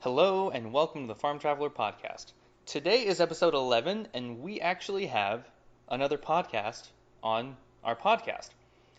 Hello and welcome to the Farm Traveler Podcast. Today is episode 11, and we actually have another podcast on our podcast.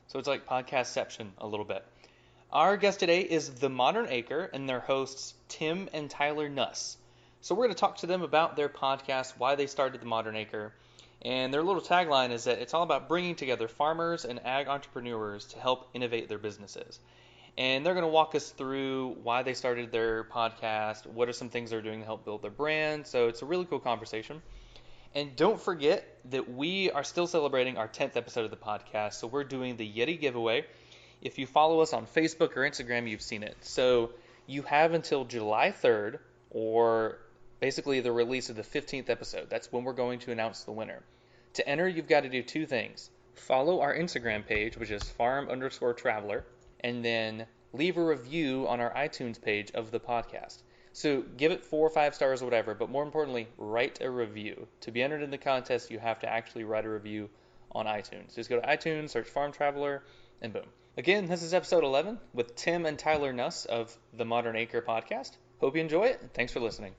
So it's like podcastception a little bit. Our guest today is The Modern Acre and their hosts Tim and Tyler Nuss. So we're going to talk to them about their podcast, why they started The Modern Acre, and their little tagline is that it's all about bringing together farmers and ag entrepreneurs to help innovate their businesses. And they're going to walk us through why they started their podcast, what are some things they're doing to help build their brand. So it's a really cool conversation. And don't forget that we are still celebrating our 10th episode of the podcast. So we're doing the Yeti giveaway. If you follow us on Facebook or Instagram, you've seen it. So you have until July 3rd, or basically the release of the 15th episode. That's when we're going to announce the winner. To enter, you've got to do two things. Follow our Instagram page, which is farm_traveler. And then leave a review on our iTunes page of the podcast. So give it 4 or 5 stars or whatever, but more importantly, write a review. To be entered in the contest, you have to actually write a review on iTunes. Just go to iTunes, search Farm Traveler, and boom. Again, this is episode 11 with Tim and Tyler Nuss of the Modern Acre podcast. Hope you enjoy it, and thanks for listening.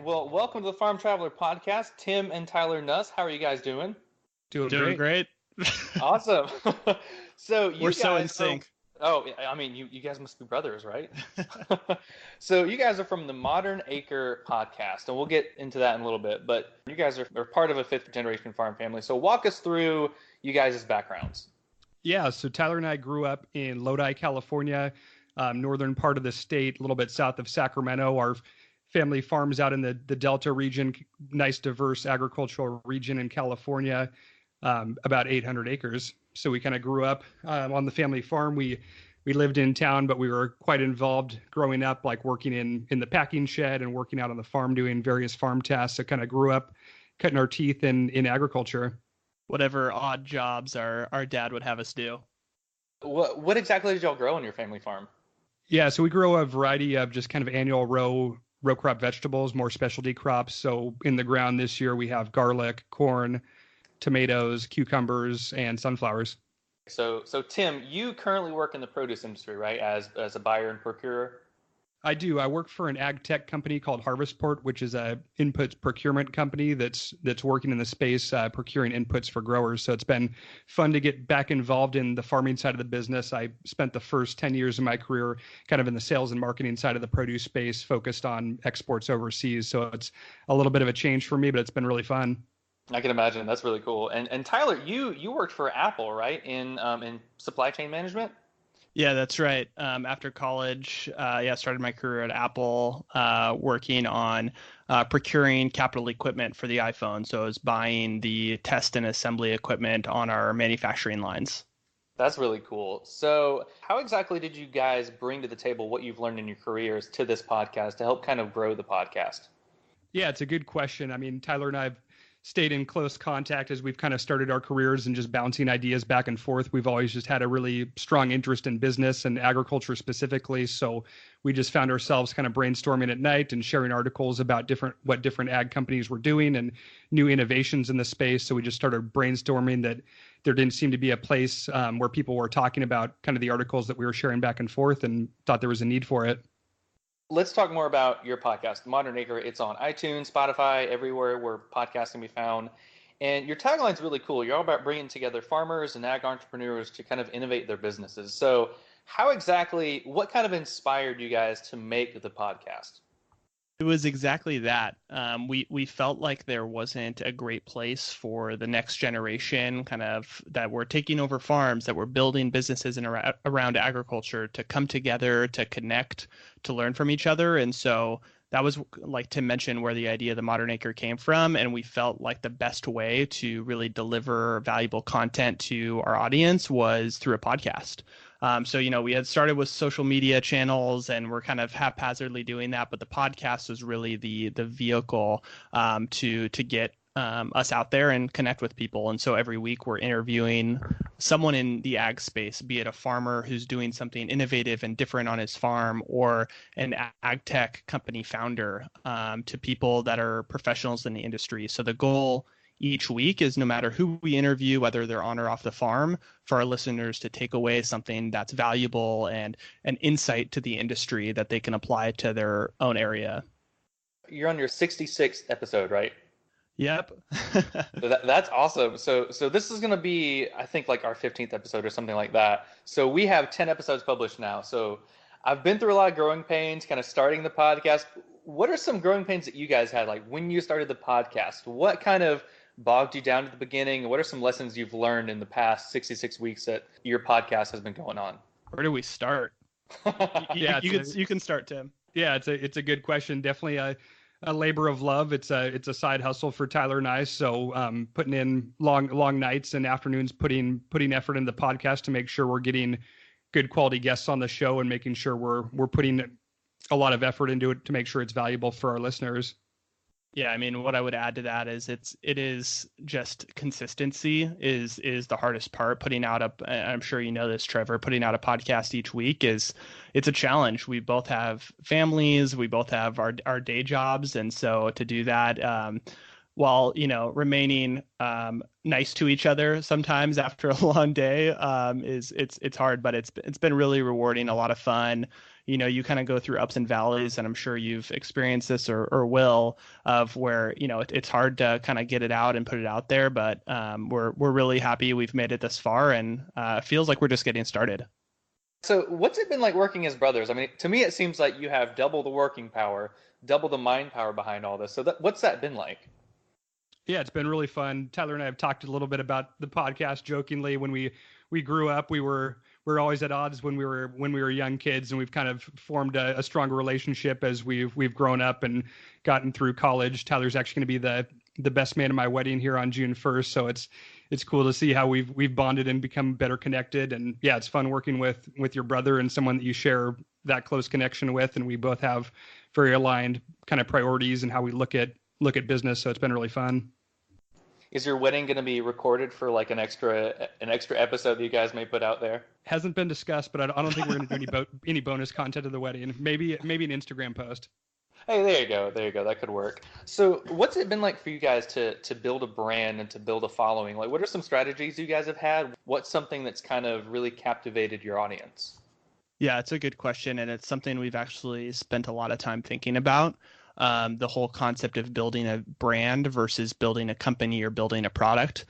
Well, welcome to the Farm Traveler Podcast. Tim and Tyler Nuss, how are you guys doing? Doing great. Awesome. So We're so in sync. I mean, you guys must be brothers, right? So you guys are from the Modern Acre podcast, and we'll get into that in a little bit. But you guys are part of a fifth generation farm family. So walk us through you guys' backgrounds. Yeah, so Tyler and I grew up in Lodi, California, northern part of the state, a little bit south of Sacramento. Our family farms out in the Delta region, nice diverse agricultural region in California, about 800 acres. So we kind of grew up on the family farm. We lived in town, but we were quite involved growing up, like working in the packing shed and working out on the farm, doing various farm tasks. So kind of grew up cutting our teeth in agriculture. Whatever odd jobs our dad would have us do. What exactly did y'all grow on your family farm? Yeah, so we grow a variety of just kind of annual row crop vegetables, more specialty crops. So in the ground this year, we have garlic, corn, tomatoes, cucumbers, and sunflowers. So Tim, you currently work in the produce industry, right? As a buyer and procurer? I do. I work for an ag tech company called Harvestport, which is a inputs procurement company that's working in the space, procuring inputs for growers. So it's been fun to get back involved in the farming side of the business. I spent the first 10 years of my career kind of in the sales and marketing side of the produce space, focused on exports overseas. So it's a little bit of a change for me, but it's been really fun. I can imagine. That's really cool. And Tyler, you worked for Apple, right? In supply chain management? Yeah, that's right. After college, I started my career at Apple, working on procuring capital equipment for the iPhone. So I was buying the test and assembly equipment on our manufacturing lines. That's really cool. So how exactly did you guys bring to the table what you've learned in your careers to this podcast to help kind of grow the podcast? Yeah, it's a good question. I mean, Tyler and I have stayed in close contact as we've kind of started our careers and just bouncing ideas back and forth. We've always just had a really strong interest in business and agriculture specifically. So we just found ourselves kind of brainstorming at night and sharing articles about what different ag companies were doing and new innovations in the space. So we just started brainstorming that there didn't seem to be a place where people were talking about kind of the articles that we were sharing back and forth, and thought there was a need for it. Let's talk more about your podcast, Modern Acre. It's on iTunes, Spotify, everywhere where podcasts can be found. And your tagline's really cool. You're all about bringing together farmers and ag entrepreneurs to kind of innovate their businesses. So what kind of inspired you guys to make the podcast? It was exactly that. We felt like there wasn't a great place for the next generation, kind of that were taking over farms, that were building businesses around agriculture, to come together, to connect, to learn from each other. And so that was, like Tim mentioned, where the idea of the Modern Acre came from. And we felt like the best way to really deliver valuable content to our audience was through a podcast. So, we had started with social media channels, and we're kind of haphazardly doing that. But the podcast was really the vehicle to get us out there and connect with people. And so every week we're interviewing someone in the ag space, be it a farmer who's doing something innovative and different on his farm, or an ag tech company founder, to people that are professionals in the industry. So the goal each week is, no matter who we interview, whether they're on or off the farm, for our listeners to take away something that's valuable and an insight to the industry that they can apply to their own area. You're on your 66th episode, right? Yep. So that's awesome. So this is going to be, I think, like our 15th episode or something like that. So we have 10 episodes published now. So I've been through a lot of growing pains, kind of starting the podcast. What are some growing pains that you guys had, like when you started the podcast? What kind of bogged you down at the beginning? What are some lessons you've learned in the past 66 weeks that your podcast has been going on? Where do we start? Yeah, you can start, Tim. Yeah, it's a good question. Definitely a labor of love. It's a side hustle for Tyler and I. So putting in long nights and afternoons, putting effort in the podcast to make sure we're getting good quality guests on the show, and making sure we're putting a lot of effort into it to make sure it's valuable for our listeners. Yeah, I mean, what I would add to that is it is just consistency is the hardest part. Putting out I'm sure you know this, Trevor, putting out a podcast each week it's a challenge. We both have families, we both have our day jobs, and so to do that, while remaining nice to each other sometimes after a long day, it's hard, but it's been really rewarding, a lot of fun. You kind of go through ups and valleys, and I'm sure you've experienced this or will, of where it's hard to kind of get it out and put it out there, but we're really happy we've made it this far, and it feels like we're just getting started. So what's it been like working as brothers? I mean, to me it seems like you have double the working power, double the mind power behind all this. So what's that been like? Yeah, it's been really fun. Tyler and I have talked a little bit about the podcast jokingly. When we grew up, we were always at odds when we were young kids, and we've kind of formed a stronger relationship as we've grown up and gotten through college. Tyler's actually going to be the best man at my wedding here on June 1st, so it's cool to see how we've bonded and become better connected. And yeah, it's fun working with your brother and someone that you share that close connection with, and we both have very aligned kind of priorities and how we look at business, so it's been really fun. Is your wedding going to be recorded for like an extra episode that you guys may put out there? Hasn't been discussed, but I don't think we're going to do any bonus content of the wedding. Maybe an Instagram post. Hey, there you go. That could work. So what's it been like for you guys to build a brand and to build a following? Like, what are some strategies you guys have had? What's something that's kind of really captivated your audience? Yeah, it's a good question, and it's something we've actually spent a lot of time thinking about. The whole concept of building a brand versus building a company or building a product.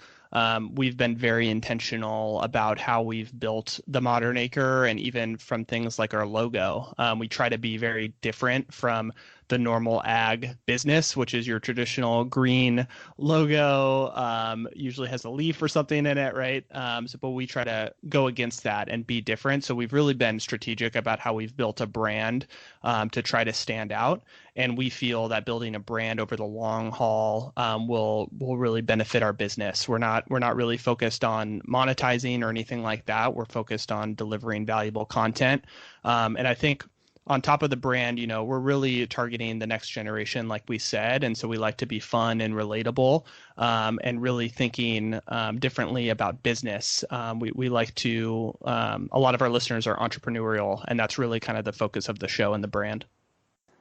We've been very intentional about how we've built the Modern Acre, and even from things like our logo. We try to be very different from the normal ag business, which is your traditional green logo, usually has a leaf or something in it, right? But we try to go against that and be different. So we've really been strategic about how we've built a brand to try to stand out. And we feel that building a brand over the long haul will really benefit our business. We're not really focused on monetizing or anything like that. We're focused on delivering valuable content. And I think on top of the brand, we're really targeting the next generation, like we said. And so we like to be fun and relatable, and really thinking differently about business. We like to, a lot of our listeners are entrepreneurial, and that's really kind of the focus of the show and the brand.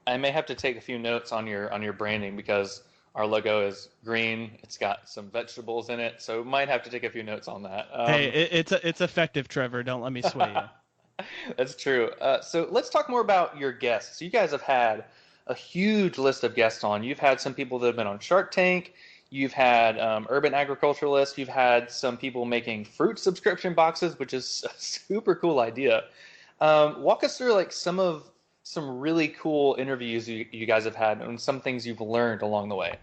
I may have to take a few notes on your branding, because our logo is green. It's got some vegetables in it, so might have to take a few notes on that. Hey, it's effective, Trevor. Don't let me sway you. That's true. So let's talk more about your guests. You guys have had a huge list of guests on. You've had some people that have been on Shark Tank. You've had urban agriculturalists. You've had some people making fruit subscription boxes, which is a super cool idea. Walk us through like some really cool interviews you guys have had, and some things you've learned along the way.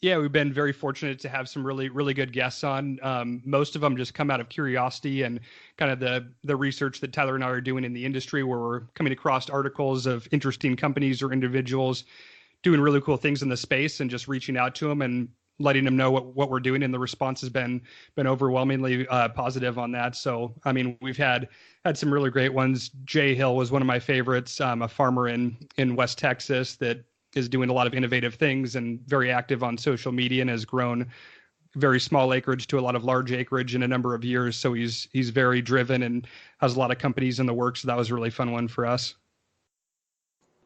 Yeah, we've been very fortunate to have some really, really good guests on. Most of them just come out of curiosity and kind of the research that Tyler and I are doing in the industry, where we're coming across articles of interesting companies or individuals doing really cool things in the space, and just reaching out to them and letting them know what we're doing. And the response has been overwhelmingly positive on that. So, I mean, we've had some really great ones. Jay Hill was one of my favorites, a farmer in West Texas that is doing a lot of innovative things and very active on social media and has grown very small acreage to a lot of large acreage in a number of years. So he's very driven and has a lot of companies in the works. So that was a really fun one for us.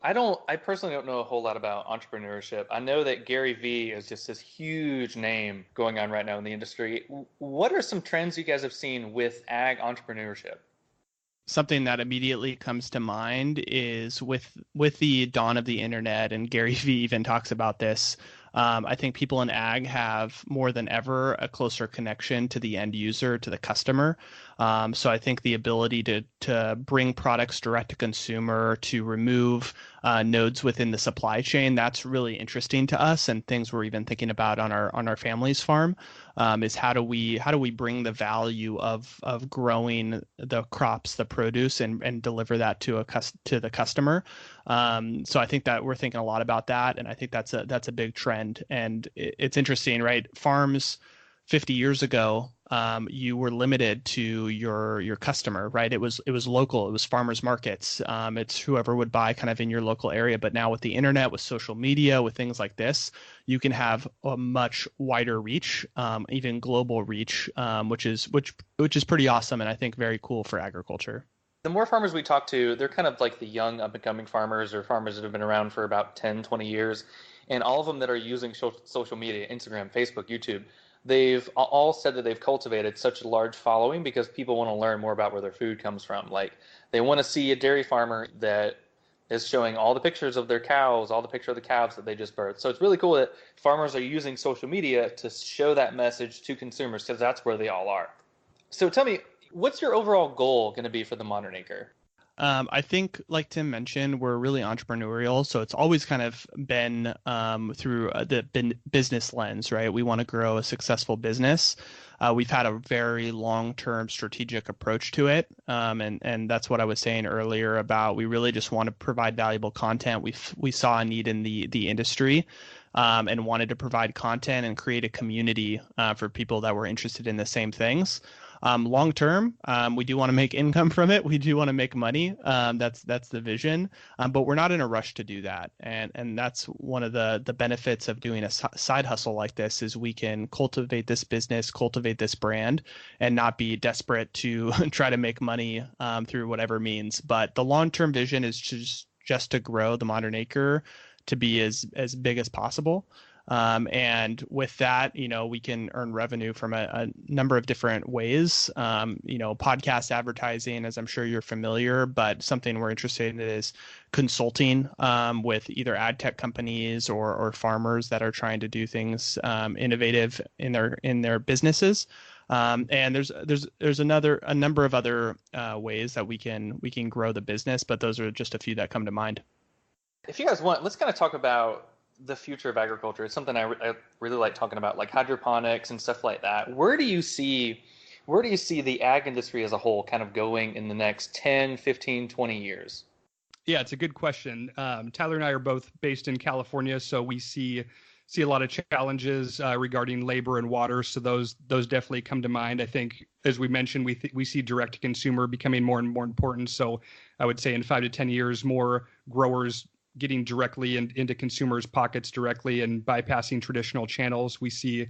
I personally don't know a whole lot about entrepreneurship. I know that Gary Vee is just this huge name going on right now in the industry. What are some trends you guys have seen with ag entrepreneurship? Something that immediately comes to mind is with the dawn of the internet, and Gary Vee even talks about this. I think people in ag have more than ever a closer connection to the end user, to the customer. So I think the ability to bring products direct to consumer, to remove nodes within the supply chain, that's really interesting to us, and things we're even thinking about on our family's farm. Is how do we bring the value of growing the crops, the produce, and deliver that to the customer. So I think that we're thinking a lot about that, and I think that's a big trend. And it's interesting, right? Farms 50 years ago, you were limited to your customer, right? It was local. It was farmers markets. It's whoever would buy kind of in your local area. But now with the internet, with social media, with things like this, you can have a much wider reach, even global reach, which is pretty awesome, and I think very cool for agriculture. The more farmers we talk to, they're kind of like the young up-and-coming farmers or farmers that have been around for about 10, 20 years. And all of them that are using social media, Instagram, Facebook, YouTube, they've all said that they've cultivated such a large following because people want to learn more about where their food comes from. Like they want to see a dairy farmer that is showing all the pictures of their cows, all the picture of the calves that they just birthed. So it's really cool that farmers are using social media to show that message to consumers because that's where they all are. So tell me, what's your overall goal going to be for the Modern Acre? I think, like Tim mentioned, we're really entrepreneurial, so it's always kind of been through the business lens, right? We want to grow a successful business. We've had a very long-term strategic approach to it, and that's what I was saying earlier about we really just want to provide valuable content. We saw a need in the industry. And wanted to provide content and create a community for people that were interested in the same things. Long term, we do want to make income from it. We do want to make money. That's the vision. But we're not in a rush to do that. And that's one of the benefits of doing a side hustle like this is we can cultivate this business, cultivate this brand, and not be desperate to try to make money through whatever means. But the long term vision is just to grow the Modern Acre to be as big as possible. And with that, we can earn revenue from a number of different ways. Podcast advertising, as I'm sure you're familiar, but something we're interested in is consulting with either ad tech companies or farmers that are trying to do things innovative in their businesses. And there's a number of other ways that we can grow the business, but those are just a few that come to mind. If you guys want, let's kind of talk about the future of agriculture. It's something I really like talking about, like hydroponics and stuff like that. Where do you see the ag industry as a whole kind of going in the next 10, 15, 20 years? Yeah, it's a good question. Tyler and I are both based in California, so we see a lot of challenges regarding labor and water. So those definitely come to mind. I think, as we mentioned, we see direct to consumer becoming more and more important. So I would say in 5 to 10 years, more growers getting directly into consumers' pockets directly and bypassing traditional channels. We see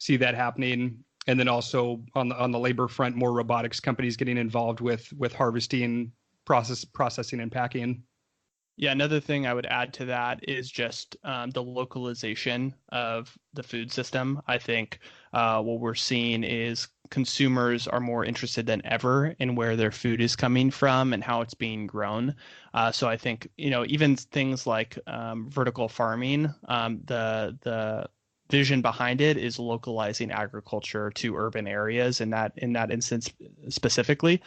that happening. And then also on the labor front, more robotics companies getting involved with harvesting, processing, and packing. Yeah, another thing I would add to that is just the localization of the food system. I think what we're seeing is consumers are more interested than ever in where their food is coming from and how it's being grown. So I think, even things like vertical farming, the vision behind it is localizing agriculture to urban areas in that instance specifically.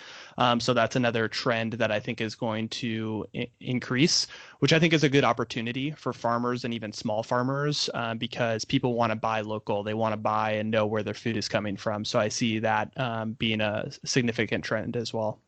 So that's another trend that I think is going to increase, which I think is a good opportunity for farmers and even small farmers because people want to buy local. They want to buy and know where their food is coming from. So I see that being a significant trend as well.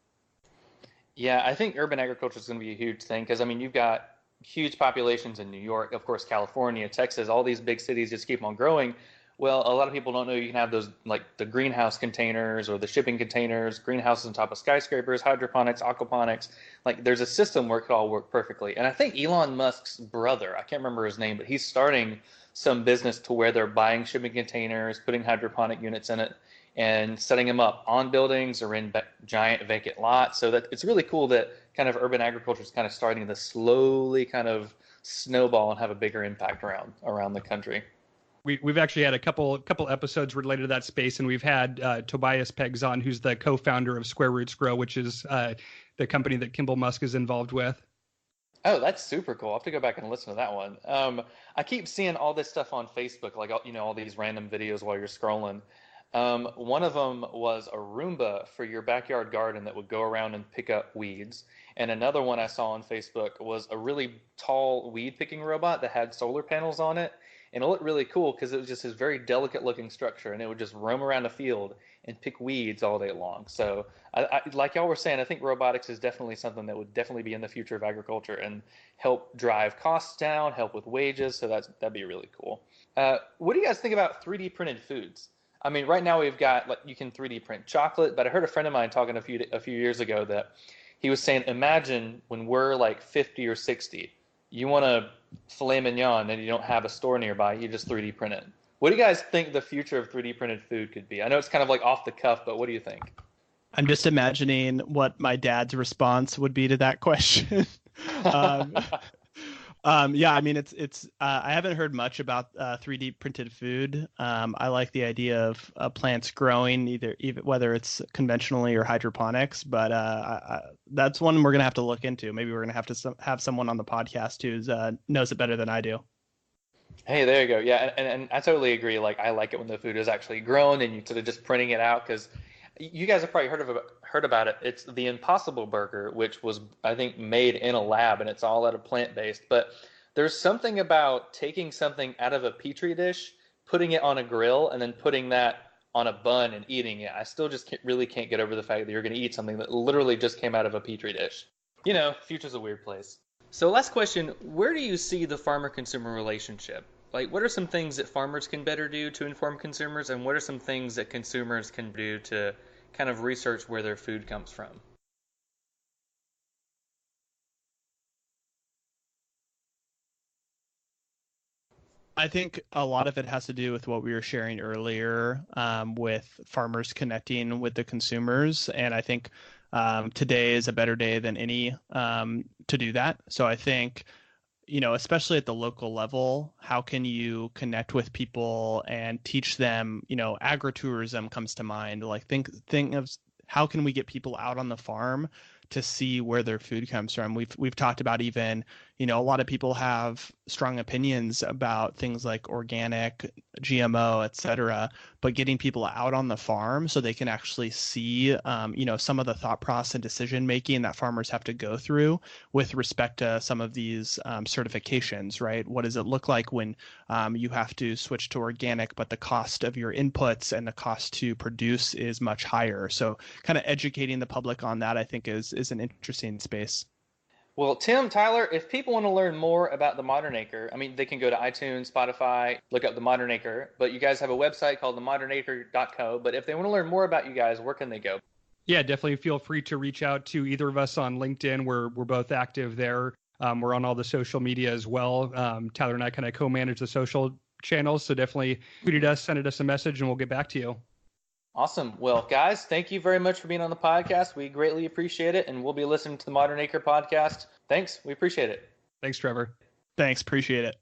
Yeah, I think urban agriculture is going to be a huge thing because, you've got huge populations in New York, of course, California, Texas, all these big cities just keep on growing. Well, a lot of people don't know you can have those like the greenhouse containers or the shipping containers, greenhouses on top of skyscrapers, hydroponics, aquaponics. Like there's a system where it could all work perfectly. And I think Elon Musk's brother, I can't remember his name, but he's starting some business to where they're buying shipping containers, putting hydroponic units in it, and setting them up on buildings or in giant vacant lots. So that it's really cool that kind of urban agriculture is kind of starting to slowly kind of snowball and have a bigger impact around the country. We've actually had a couple episodes related to that space, and we've had Tobias Peggs on, who's the co-founder of Square Roots Grow, which is the company that Kimball Musk is involved with. Oh, that's super cool. I'll have to go back and listen to that one. I keep seeing all this stuff on Facebook, like all these random videos while you're scrolling. One of them was a Roomba for your backyard garden that would go around and pick up weeds. And another one I saw on Facebook was a really tall weed picking robot that had solar panels on it. And it looked really cool because it was just this very delicate looking structure, and it would just roam around a field and pick weeds all day long. So like y'all were saying, I think robotics is definitely something that would definitely be in the future of agriculture and help drive costs down, help with wages. So that'd be really cool. What do you guys think about 3D printed foods? I mean, right now we've got, like, you can 3D print chocolate, but I heard a friend of mine talking a few years ago that he was saying, imagine when we're like 50 or 60, you want a filet mignon and you don't have a store nearby, you just 3D print it. What do you guys think the future of 3D printed food could be? I know it's kind of like off the cuff, but what do you think? I'm just imagining what my dad's response would be to that question. Yeah, I mean, it's I haven't heard much about 3D printed food. I like the idea of plants growing even whether it's conventionally or hydroponics, but that's one we're gonna have to look into. Maybe we're gonna have to have someone on the podcast who knows it better than I do. Hey, there you go. Yeah, and I totally agree. Like, I like it when the food is actually grown and you sort of just printing it out, because you guys have probably heard about it. It's the Impossible Burger, which was, I think, made in a lab, and it's all out of plant-based. But there's something about taking something out of a petri dish, putting it on a grill, and then putting that on a bun and eating it. I still just really can't get over the fact that you're going to eat something that literally just came out of a petri dish. You know, future's a weird place. So last question, where do you see the farmer-consumer relationship? Like, what are some things that farmers can better do to inform consumers, and what are some things that consumers can do to kind of research where their food comes from? I think a lot of it has to do with what we were sharing earlier, with farmers connecting with the consumers. And I think today is a better day than any to do that. So I think, especially at the local level, how can you connect with people and teach them? Agritourism comes to mind. Like think of how can we get people out on the farm to see where their food comes from. We've talked about even, a lot of people have strong opinions about things like organic, GMO, et cetera, but getting people out on the farm so they can actually see, some of the thought process and decision making that farmers have to go through with respect to some of these certifications, right? What does it look like when you have to switch to organic, but the cost of your inputs and the cost to produce is much higher? So kind of educating the public on that, I think, is an interesting space. Well, Tim, Tyler, if people want to learn more about the Modern Acre, I mean, they can go to iTunes, Spotify, look up the Modern Acre, but you guys have a website called themodernacre.co. But if they want to learn more about you guys, where can they go? Yeah, definitely feel free to reach out to either of us on LinkedIn. We're both active there. We're on all the social media as well. Tyler and I kind of co-manage the social channels, so definitely tweet at us, send us a message, and we'll get back to you. Awesome. Well, guys, thank you very much for being on the podcast. We greatly appreciate it, and we'll be listening to the Modern Acre podcast. Thanks. We appreciate it. Thanks, Trevor. Thanks. Appreciate it.